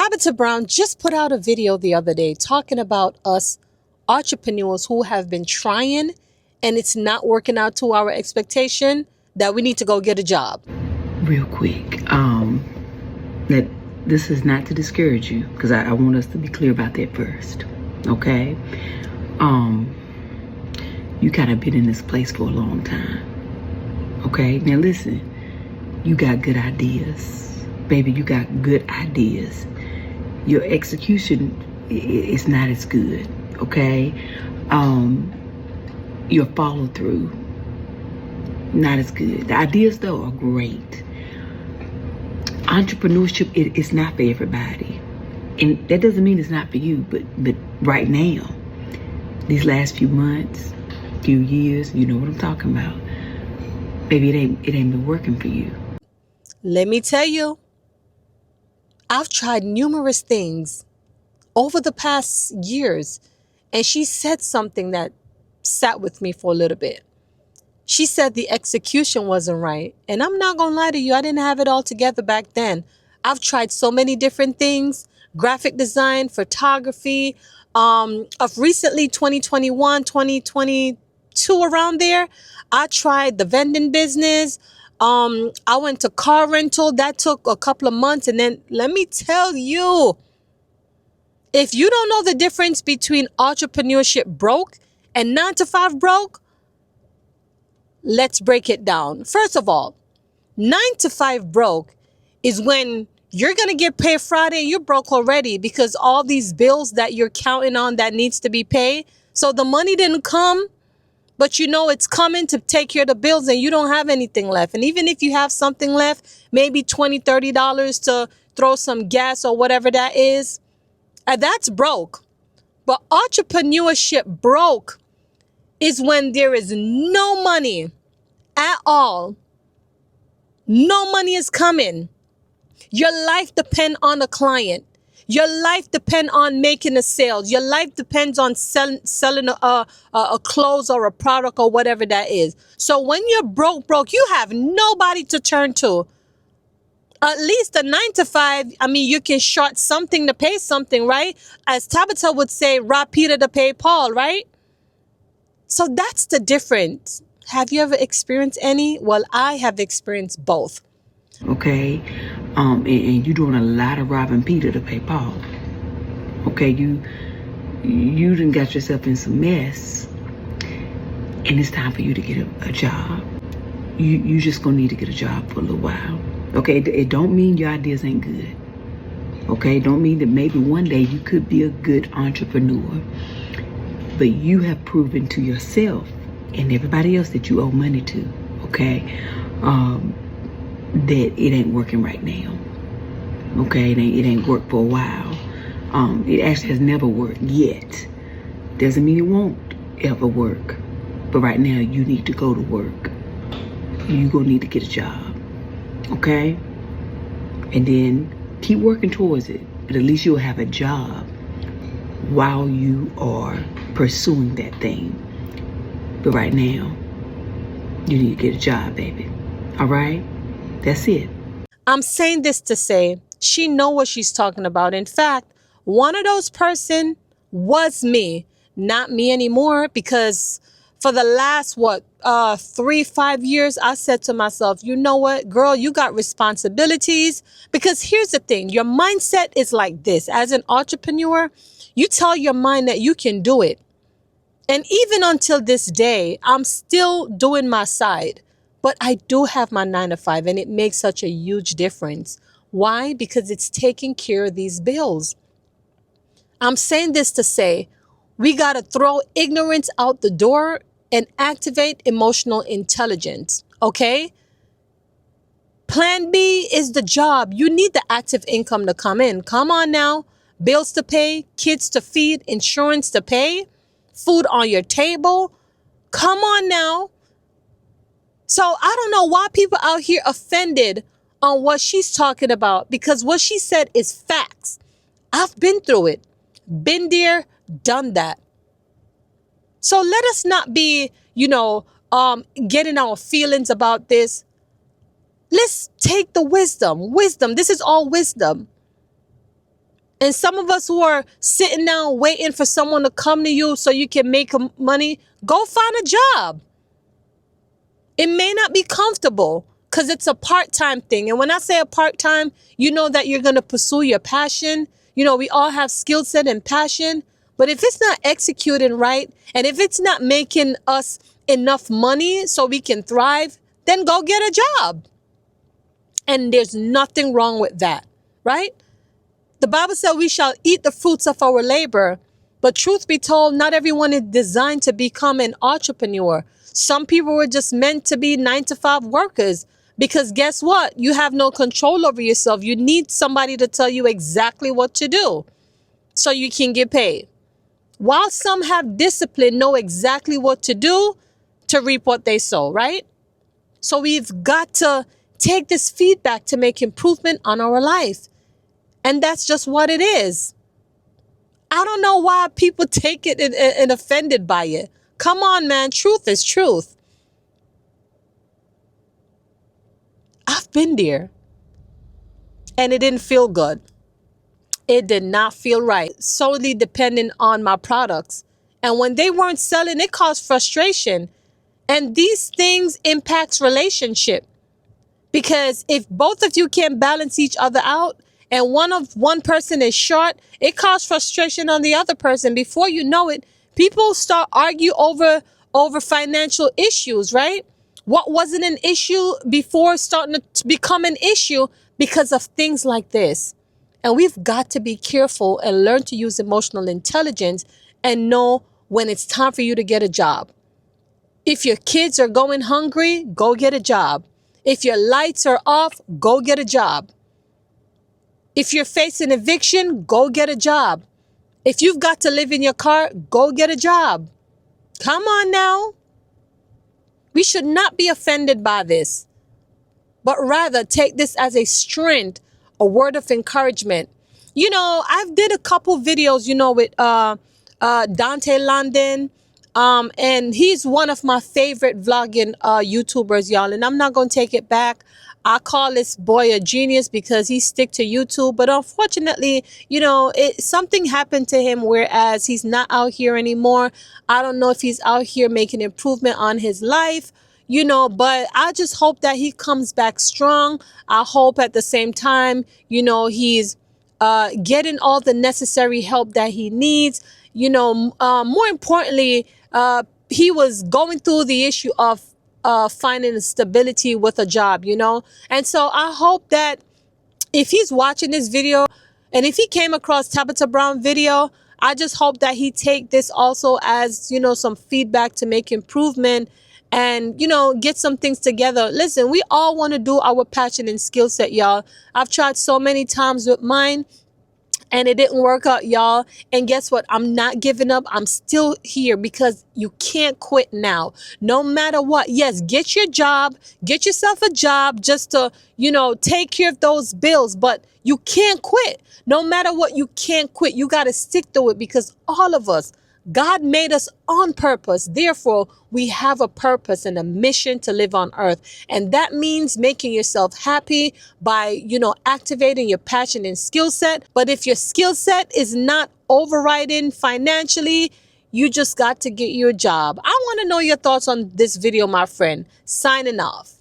Tabitha Brown just put out a video the other day talking about us entrepreneurs who have been trying and it's not working out to our expectation, that we need to go get a job. Real quick, that this is not to discourage you, because I want us to be clear about that first, okay? You kind of been in this place for a long time, okay? Now listen, you got good ideas. Baby, you got good ideas. Your execution is not as good, okay? Your follow through, not as good. The ideas though are great. Entrepreneurship is not for everybody. And that doesn't mean it's not for you, but right now, these last few months, few years, you know what I'm talking about. Baby, it ain't been working for you. Let me tell you, I've tried numerous things over the past years, and she said something that sat with me for a little bit. She said the execution wasn't right. And I'm not going to lie to you, I didn't have it all together back then. I've tried so many different things, graphic design, photography, of recently 2021, 2022, around there. I tried the vending business. I went to car rental. That took a couple of months. And then let me tell you, if you don't know the difference between entrepreneurship broke and 9-to-5 broke, let's break it down. First of all, 9-to-5 broke is when you're going to get paid Friday and you're broke already because all these bills that you're counting on that needs to be paid. So the money didn't come, but you know it's coming to take care of the bills and you don't have anything left. And even if you have something left, maybe $20, $30 to throw some gas or whatever that is, that's broke. But entrepreneurship broke is when there is no money at all. No money is coming. Your life depends on a client. Your life depends on making a sale. Your life depends on selling a clothes or a product or whatever that is. So when you're broke, you have nobody to turn to. At least a 9-to-5, I mean, you can short something to pay something, right? As Tabitha would say, rob Peter to pay Paul, right? So that's the difference. Have you ever experienced any? Well, I have experienced both. Okay, and you're doing a lot of robbing Peter to pay Paul. Okay, you done got yourself in some mess, and it's time for you to get a job. You just gonna need to get a job for a little while. Okay, it don't mean your ideas ain't good. Okay, it don't mean that maybe one day you could be a good entrepreneur, but you have proven to yourself and everybody else that you owe money to, okay, that it ain't working right now. Okay, it ain't worked for a while. It actually has never worked yet. Doesn't mean it won't ever work. But right now you need to go to work. You're gonna need to get a job. Okay? And then keep working towards it. But at least you'll have a job while you are pursuing that thing. But right now, you need to get a job, baby. All right? That's it. I'm saying this to say she know what she's talking about. In fact, one of those person was me, not me anymore, because for the last 3-5 years, I said to myself, you know what, girl, you got responsibilities. Because here's the thing, your mindset is like this. As an entrepreneur, you tell your mind that you can do it. And even until this day, I'm still doing my side. But I do have my 9-to-5, and it makes such a huge difference. Why? Because it's taking care of these bills. I'm saying this to say, we got to throw ignorance out the door and activate emotional intelligence, okay? Plan B is the job. You need the active income to come in. Come on now. Bills to pay, kids to feed, insurance to pay, food on your table. Come on now. So I don't know why people out here offended on what she's talking about, because what she said is facts. I've been through it. Been there, done that. So let us not be, getting our feelings about this. Let's take the wisdom. Wisdom. This is all wisdom. And some of us who are sitting down waiting for someone to come to you so you can make money, go find a job. It may not be comfortable because it's a part-time thing. And when I say a part-time, you know that you're going to pursue your passion. You know, we all have skill set and passion. But if it's not executing right, and if it's not making us enough money so we can thrive, then go get a job. And there's nothing wrong with that, right? The Bible said we shall eat the fruits of our labor. But truth be told, not everyone is designed to become an entrepreneur. Some people were just meant to be 9-to-5 workers. Because guess what? You have no control over yourself. You need somebody to tell you exactly what to do so you can get paid. While some have discipline, know exactly what to do to reap what they sow, right? So we've got to take this feedback to make improvement on our life. And that's just what it is. I don't know why people take it and offended by it. Come on, man. Truth is truth. I've been there. And it didn't feel good. It did not feel right. Solely depending on my products. And when they weren't selling, it caused frustration. And these things impacts relationship. Because if both of you can't balance each other out and one person is short, it causes frustration on the other person. Before you know it, people start argue over financial issues, right? What wasn't an issue before starting to become an issue because of things like this. And we've got to be careful and learn to use emotional intelligence and know when it's time for you to get a job. If your kids are going hungry, go get a job. If your lights are off, go get a job. If you're facing eviction, go get a job. If you've got to live in your car, go get a job. Come on now. We should not be offended by this, but rather take this as a strength, a word of encouragement. You know, I've did a couple videos, with Dante London. And he's one of my favorite vlogging YouTubers, y'all. And I'm not going to take it back. I call this boy a genius because he stick to YouTube. But unfortunately, something happened to him, whereas he's not out here anymore. I don't know if he's out here making improvement on his life, but I just hope that he comes back strong. I hope at the same time, he's getting all the necessary help that he needs. More importantly, he was going through the issue of finding stability with a job, And so I hope that if he's watching this video and if he came across Tabitha Brown video, I just hope that he take this also as, some feedback to make improvement and, get some things together. Listen, we all want to do our passion and skill set, y'all. I've tried so many times with mine. And it didn't work out, y'all. And guess what? I'm not giving up. I'm still here because you can't quit now. No matter what. Yes, get your job. Get yourself a job just to, take care of those bills. But you can't quit. No matter what, you can't quit. You got to stick to it because all of us, God made us on purpose. Therefore, we have a purpose and a mission to live on earth. And that means making yourself happy by, activating your passion and skill set. But if your skill set is not overriding financially, you just got to get your job. I want to know your thoughts on this video, my friend. Signing off.